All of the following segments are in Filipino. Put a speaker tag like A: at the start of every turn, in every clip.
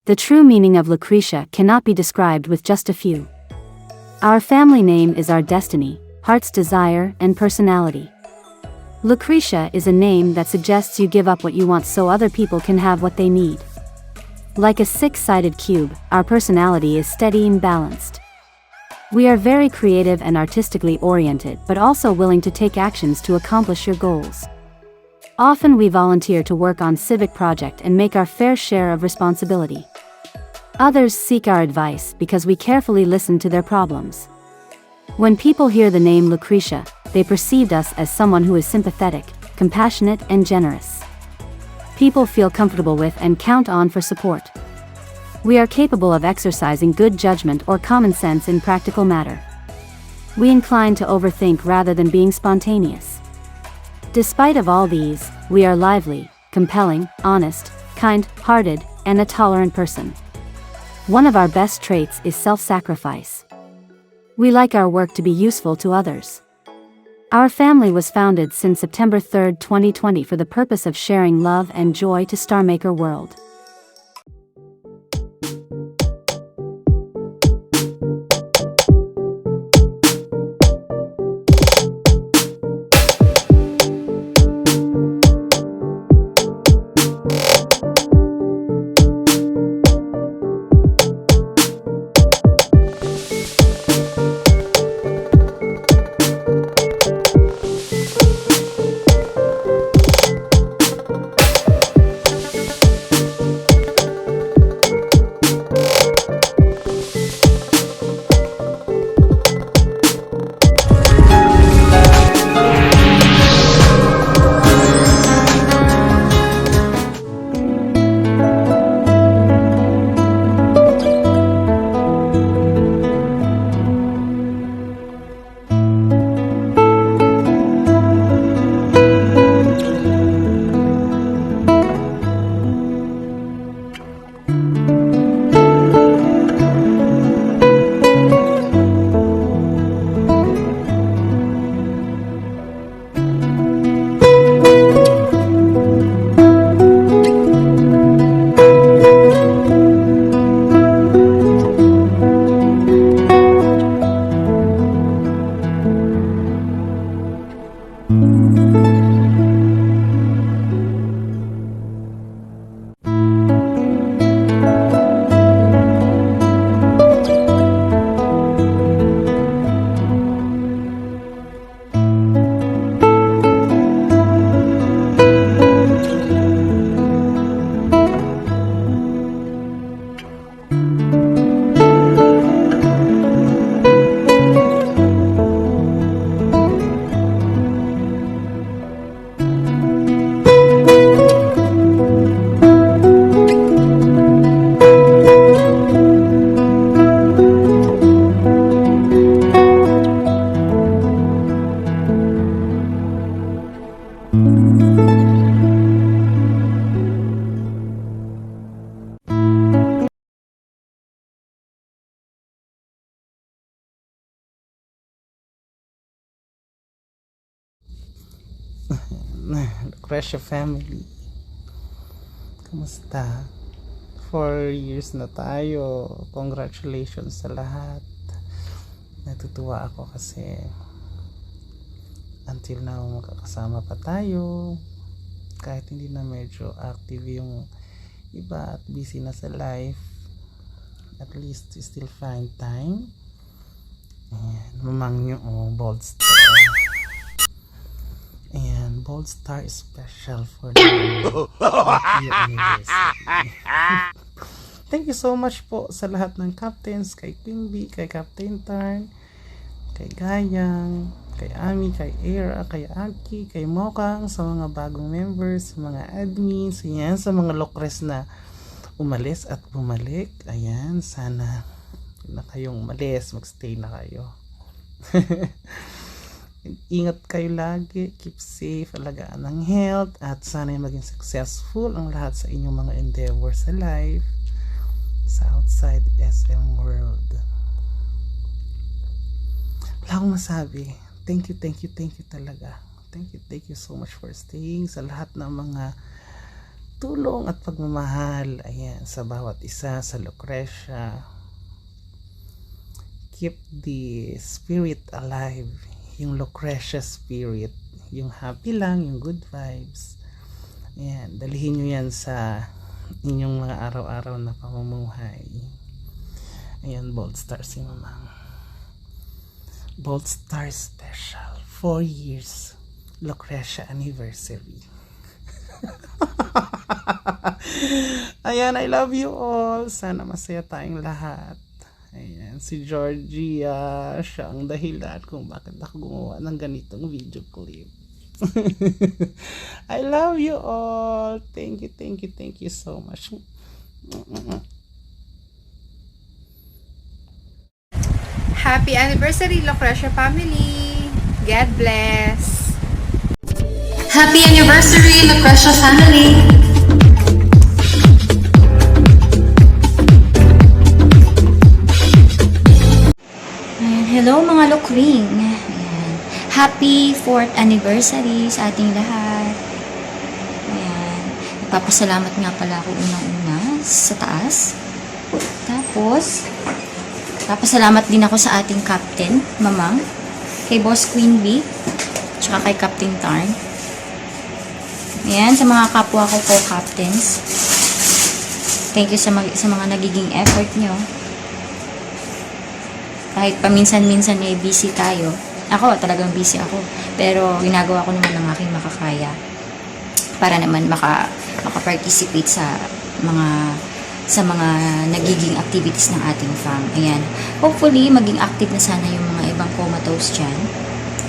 A: The true meaning of Lucretia cannot be described with just a few. Our family name is our destiny, heart's desire, and personality. Lucretia is a name that suggests you give up what you want so other people can have what they need. Like a six-sided cube, our personality is steady and balanced. We are very creative and artistically oriented, but also willing to take actions to accomplish your goals. Often we volunteer to work on civic project and make our fair share of responsibility. Others seek our advice because we carefully listen to their problems. When people hear the name Lucretia, they perceived us as someone who is sympathetic, compassionate, and generous. People feel comfortable with and count on for support. We are capable of exercising good judgment or common sense in practical matter. We incline to overthink rather than being spontaneous. Despite of all these, we are lively, compelling, honest, kind-hearted, and a tolerant person. One of our best traits is self-sacrifice. We like our work to be useful to others. Our family was founded since September 3, 2020 for the purpose of sharing love and joy to StarMaker World.
B: Lucretia family, kamusta? 4 years na tayo. Congratulations sa lahat. Natutuwa ako kasi until now magkakasama pa tayo, kahit hindi na medyo active yung iba at busy na sa life. At least we still find time. Ayan, mamang nyo, bold star. Ayan, bold star is special for the year anniversary. Thank you so much po sa lahat ng captains, kay Queen B, kay Captain Tarn, kay Gayang, kay Ami, kay Era, kay Aki, kay Mokang, sa mga bagong members, sa mga admins, ayan, sa mga lokres na umalis at bumalik. Ayan, sana na kayong umalis, magstay na kayo. Ingat kayo lagi, keep safe, alagaan ng health, at sana maging successful ang lahat sa inyong mga endeavors sa life, sa outside SM world. Wala akong masabi. thank you talaga. Thank you so much for staying, sa lahat ng mga tulong at pagmamahal, ayan, sa bawat isa, sa Lucrecia. Keep the spirit alive, yung Lucrecia spirit, yung happy lang, yung good vibes. Ayan, dalhin nyo yan sa inyong mga araw-araw na pamumuhay. Ayan, Bold Star si Mamang. Bold Star Special, 4 years Lucrecia anniversary. Ayan, I love you all. Sana masaya tayong lahat. Ayan, si Georgia, siya ang dahilan kung bakit ako gumawa ng ganitong video clip. I love you all. Thank you so much.
C: Happy anniversary, Lucrecia family! God bless!
D: Happy anniversary, Lucrecia family! Ayan, hello mga Lucring! Ayan. Happy 4th anniversary sa ating lahat. Ayan. Nagpapasalamat nga pala ako unang-una sa taas. Tapos, din ako sa ating captain, Mamang, kay Boss Queen Bee, tsaka kay Captain Tarn. Ayan, sa mga kapwa ko co-captains. Thank you sa mga nagiging effort nyo. Kahit paminsan-minsan may busy tayo. Ako, talagang busy ako. Pero, ginagawa ko naman ang aking makakaya para naman maka-participate sa mga nagiging activities ng ating fam. Ayan. Hopefully, maging active na sana yung mga ibang comatose dyan.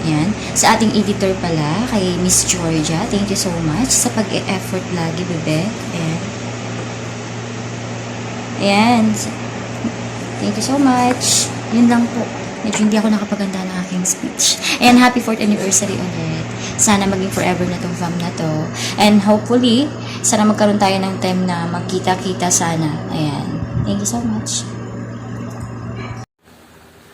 D: Ayan. Sa ating editor pala, kay Miss Georgia, thank you so much sa pag-e-effort lagi, bebe. Ayan. Ayan. Thank you so much. Yun lang po. Medyo hindi ako nakapaganda ng aking speech. Ayan, happy 4th anniversary ulit. Sana maging forever na tong fam na to. And hopefully, sana magkaroon tayo ng time na magkita-kita sana. Ayan. Thank you so much.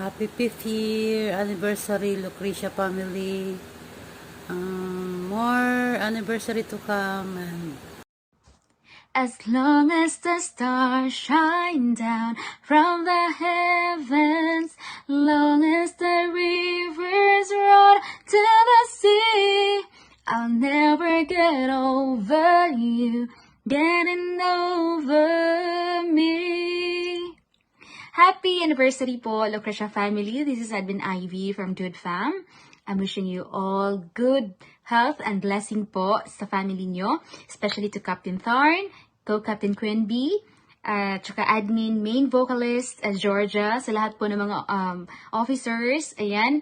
E: Happy 5th year anniversary, Lucrecia family. More anniversary to come. And
D: As long as the stars shine down from the heavens, long as the rivers run to the sea, I'll never get over you, getting over me. Happy anniversary po, Lucrecia family. This is Admin Ivy from Dude Fam. I'm wishing you all good health and blessing po sa family nyo, especially to Captain Tharn, Co-Captain Queen B, tsaka admin, main vocalist, Georgia, sa lahat po ng mga officers. Ayan.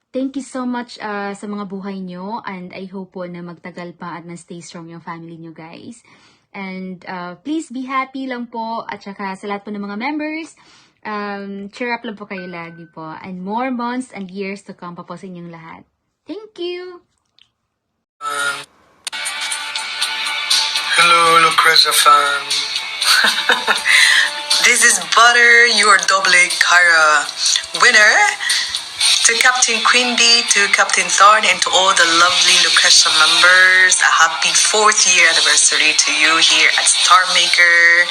D: Thank you so much sa mga buhay nyo, and I hope po na magtagal pa at na-stay strong yung family nyo, guys. And please be happy lang po, at tsaka sa lahat po ng mga members, cheer up lang po kayo lagi po. And more months and years to come pa po sa inyong lahat. Thank you!
F: Hello, Lucrecia fam. This is Butter, your double Kara winner. To Captain Queen Bee, to Captain Thorn, and to all the lovely Lucrecia members, a happy 4th year anniversary to you here at Star Maker.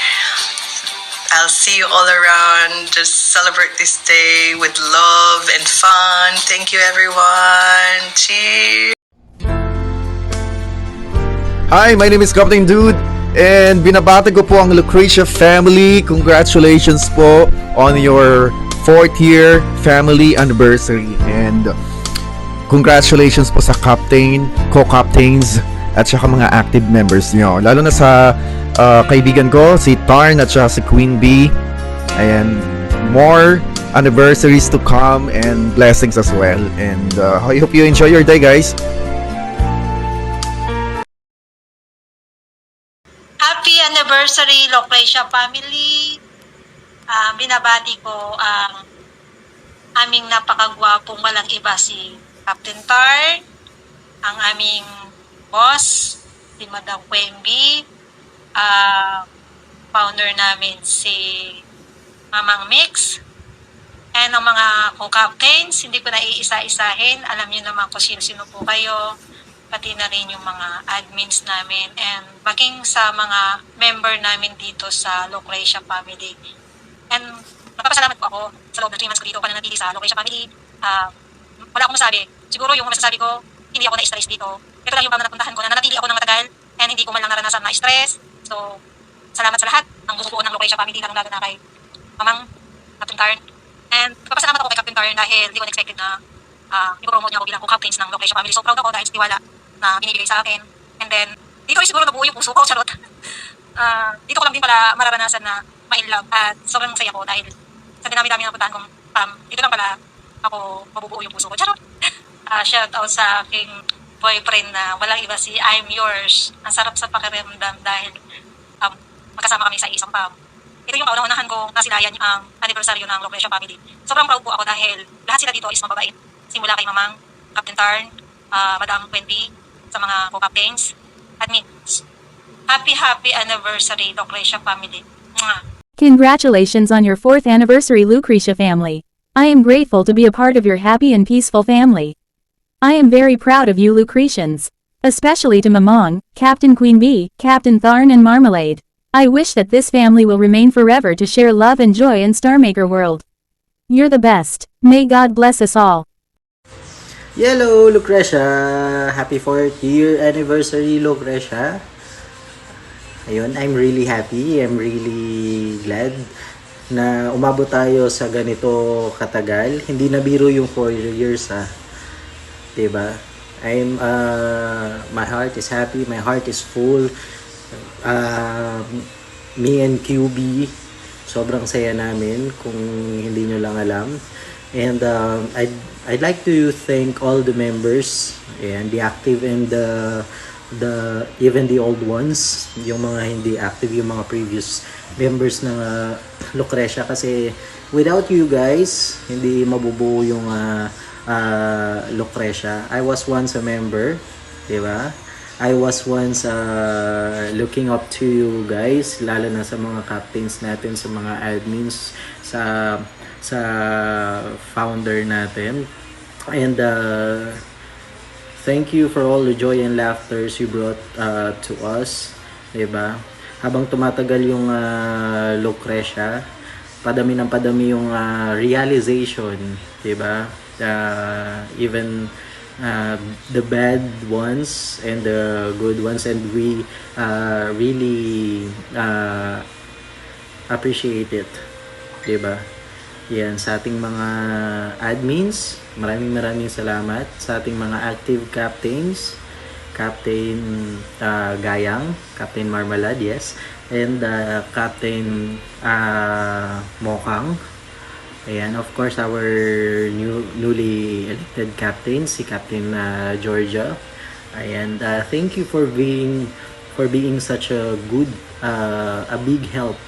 F: I'll see you all around. Just celebrate this day with love and fun. Thank you, everyone. Cheers.
G: Hi, my name is Captain Dude, and binabati ko po ang Lucrecia family. Congratulations po on your 4th year family anniversary, and congratulations po sa captain, co-captains, at saka mga active members nyo. Lalo na sa kaibigan ko, si Tarn at saka si Queen Bee. And more anniversaries to come and blessings as well. And I hope you enjoy your day, guys.
H: Happy anniversary, Lucrecia family. Binabati ko ang aming napakagwapong walang iba si Captain Tar, ang aming boss, si Madam Quemby, founder namin si Mamang Mix, And ang mga co-captains, hindi ko na iisa-isahin. Alam niyo naman kung sino-sino po kayo. Pati na rin yung mga admins namin. And maging sa mga member namin dito sa Lucrecia family. And magpapasalamat po ako sa loob ng 3 months ko dito pananatili sa Lucrecia family. Wala akong masabi. Siguro yung masasabi ko, hindi ako na-stress dito. Ito lang yung napuntahan ko na nanatili ako ng matagal and hindi ko man lang naranasan na stress. So, salamat sa lahat ng bumubuo ng Lucrecia family, lalong-lalo na kay Mamang Captain Tarn. And papasalamat ako kay Captain Tarn dahil hindi ko expected na i-promote niya ako bilang co-captains ng Lucrecia family. So proud ako dahil sa tiwala na binibigay sa akin. And then, dito ay siguro nabuo yung puso ko, charot. Dito ko lang din pala mararanasan na ma-inlove at sobrang saya ko dahil sa dinami-dami ng puntahan kong dito lang pala ako mabubuo yung puso ko, charot. Shout out sa aking boyfriend na walang iba si I'm Yours. Ang sarap sa pakiramdam dahil magkasama kami sa isang pub. Ito yung kauna-unahan ko nasilayan ang anibersaryo ng Lucrecia family. Sobrang proud po ako dahil lahat sila dito is mababait. Simula kay Mamang, Captain Tarn, Madam Wendy, sa mga co-captains, admins. Happy anniversary, Lucrecia family. Mwah!
I: Congratulations on your 4th anniversary, Lucrecia family. I am grateful to be a part of your happy and peaceful family. I am very proud of you, Lucretians. Especially to Mamong, Captain Queen Bee, Captain Tharn and Marmalade. I wish that this family will remain forever to share love and joy in Starmaker World. You're the best. May God bless us all.
B: Hello, Lucrecia! Happy 4th year anniversary, Lucrecia. Ayun, I'm really happy. I'm really glad na umabot tayo sa ganito katagal. Hindi na biro yung 4 years, diba? My heart is happy. My heart is full. Me and QB, sobrang saya namin kung hindi nyo lang alam. And I'd like to thank all the members and the active and even the old ones, yung mga hindi active, yung mga previous members ng Lucrecia, kasi without you guys, hindi mabubuo yung Lucrecia. I was once a member, di ba? I was once looking up to you guys, lalo na sa mga captains natin, sa mga admins, sa founder natin. And thank you for all the joy and laughters you brought to us, diba? Habang tumatagal yung Lucrecia, padami ng padami yung realization, diba? Even the bad ones and the good ones, and we really appreciate it, diba? Yan, sa ating mga admins, maraming salamat. Sa ating mga active captains, Captain Gayang, Captain Marmalade, yes, and Captain Mokang. Ayan, of course, our newly elected captain, si Captain Georgia. Ayan, thank you for being such a good, a big help.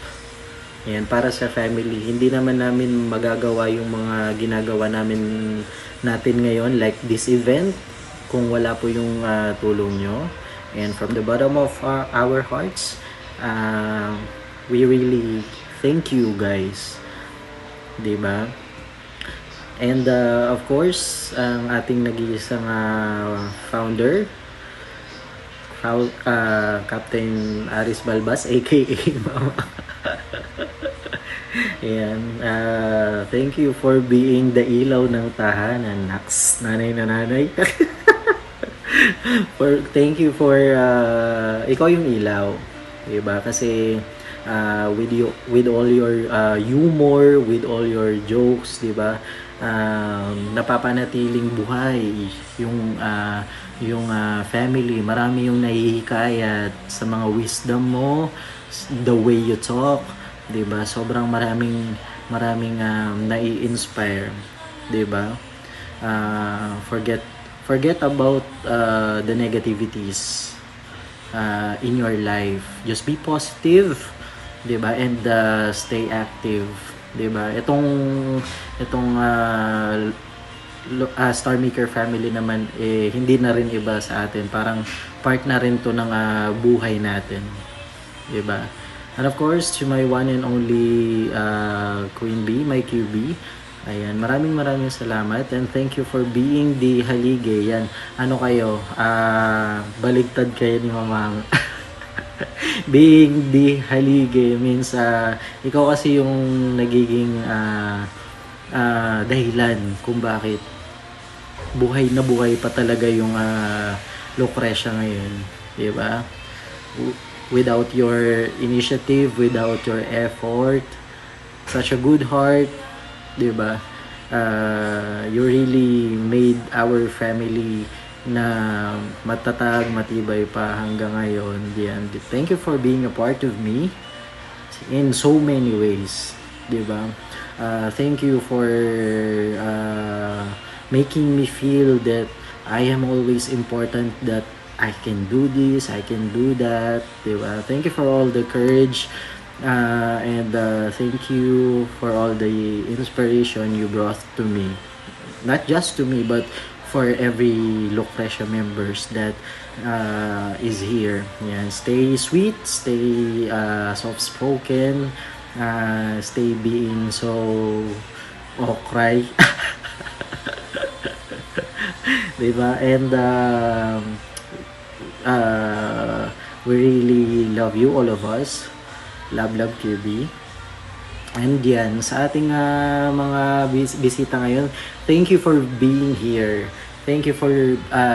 B: Ayan, para sa family. Hindi naman namin magagawa yung mga ginagawa natin ngayon, like this event, kung wala po yung tulong nyo. And from the bottom of our hearts, we really thank you guys. Diba? And of course, ang ating nag-iisang founder, Captain Aris Balbas, aka Mama. Ayan, thank you for being the ilaw ng tahanan, Naks, nanay na nanay. Thank you for ikaw yung ilaw, diba? Kasi with all your humor, with all your jokes, di ba? Napapanatiling buhay yung family. Marami yung nahihikayat sa mga wisdom mo, the way you talk, di ba? Sobrang maraming nai-inspire, di ba? Forget about the negativities in your life. Just be positive, 'di ba? And stay active, 'di ba? Itong Starmaker family naman hindi na rin iba sa atin. Parang part na rin 'to ng buhay natin, 'di ba? And of course, to my one and only Queen Bee, my QB,
J: Ayan, maraming salamat and thank you for being the halige. Yan, ano kayo, baligtad kayo ni Mamang. Being the halige means ikaw kasi yung nagiging dahilan kung bakit buhay na buhay pa talaga yung Lucrecia ngayon, di ba? Without your initiative, without your effort, such a good heart, di ba? You really made our family na matatag, matibay pa hanggang ngayon. And thank you for being a part of me in so many ways, di ba? Thank you for making me feel that I am always important, that I can do this, I can do that, diba? Thank you for all the courage and thank you for all the inspiration you brought to me. Not just to me, but for every Lucrecia members that is here. Yan. Stay sweet, stay soft-spoken, stay being so okray. Diba? And we really love you, all of us. Love QB. And yan, sa ating mga bisita ngayon, thank you for being here. Thank you for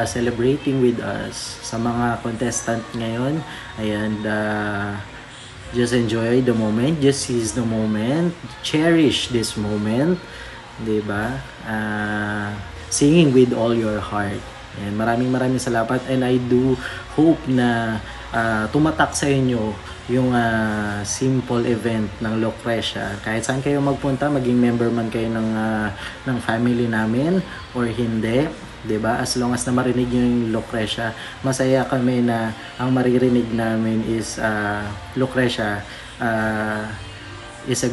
J: celebrating with us. Sa mga contestant ngayon, ayan, just enjoy the moment, just seize the moment, cherish this moment, diba? Singing with all your heart. And maraming salamat, and I do hope na tumatak sa inyo yung simple event ng Lucrecia. Kahit saan kayo magpunta, maging member man kayo ng family namin or hindi, 'di ba? As long as na marinig niyo yung Lucrecia, masaya kami na ang maririnig namin is Lucrecia is a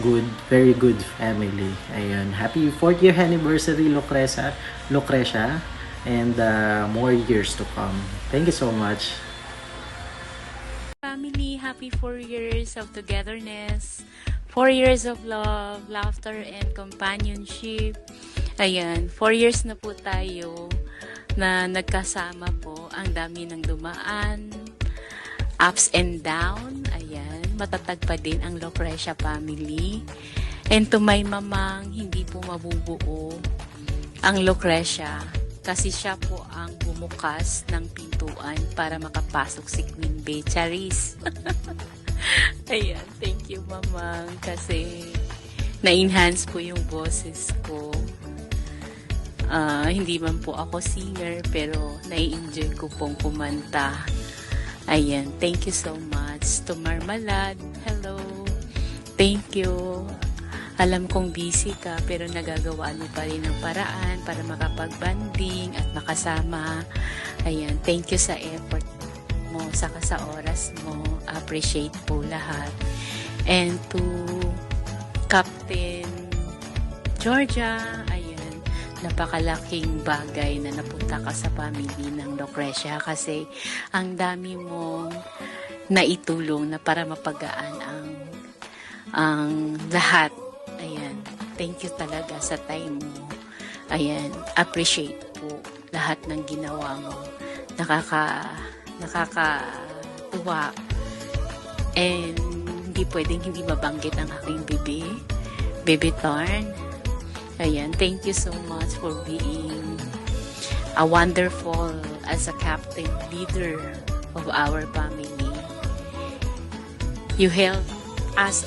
J: very good family. Ayun, happy 4th year anniversary Lucrecia, and more years to come. Thank you so much.
E: Family, happy 4 years of togetherness, 4 years of love, laughter, and companionship. Ayan, 4 years na po tayo na nagkasama po. Ang dami ng dumaan, ups and down. Ayan, matatag pa din ang Lucrecia family. And to my mamang, hindi po mabubuo ang Lucrecia kasi siya po ang bumukas ng pintuan para makapasok si Queen Bey Charis. Ayan, thank you mamang kasi na-enhance po yung boses ko. Hindi man po ako singer pero nai-enjoy ko pong kumanta. Ayan, thank you so much. To Marmalad, hello. Thank you. Alam kong busy ka pero nagagawa mo pa rin ng paraan para makapag-banding at makasama. Ayan, thank you sa effort mo, saka sa oras mo. Appreciate po lahat. And to Captain Georgia, ayan, napakalaking bagay na napunta ka sa family ng Lucrecia kasi ang dami mong naitulong na para mapagaan ang lahat. Ayan, thank you talaga sa time mo. Ayan, appreciate po lahat ng ginawa mo. Nakakatuwa. And hindi pwedeng hindi mabanggit ang aking baby Tarn. Ayan, thank you so much for being a wonderful as a captain leader of our family. You help us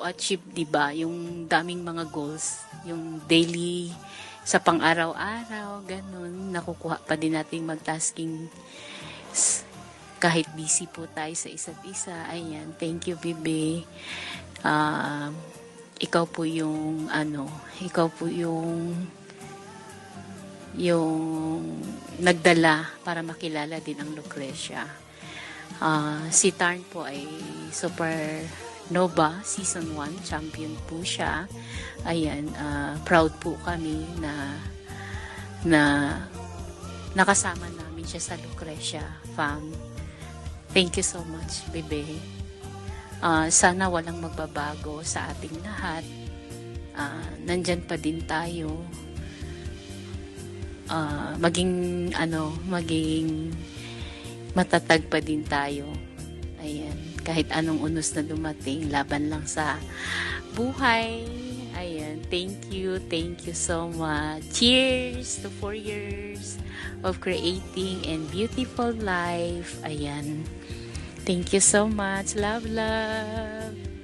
E: achieve, diba, yung daming mga goals, yung daily sa pang-araw-araw, ganun, nakukuha pa din natin mag-tasking kahit busy po tayo sa isa't isa. Ayan, thank you, Bibi. Ikaw po yung nagdala para makilala din ang Lucrecia. Si Tarn po ay super Nova Season 1 champion po siya. Ayan, proud po kami na nakasama namin siya sa Lucrecia fam. Thank you so much, Bebe. Sana walang magbabago sa ating lahat. Nandyan pa din tayo. Maging matatag pa din tayo. Ayan. Kahit anong unos na dumating, laban lang sa buhay. Ayan. Thank you so much. Cheers to 4 years of creating and beautiful life. Ayan. Thank you so much. Love, love.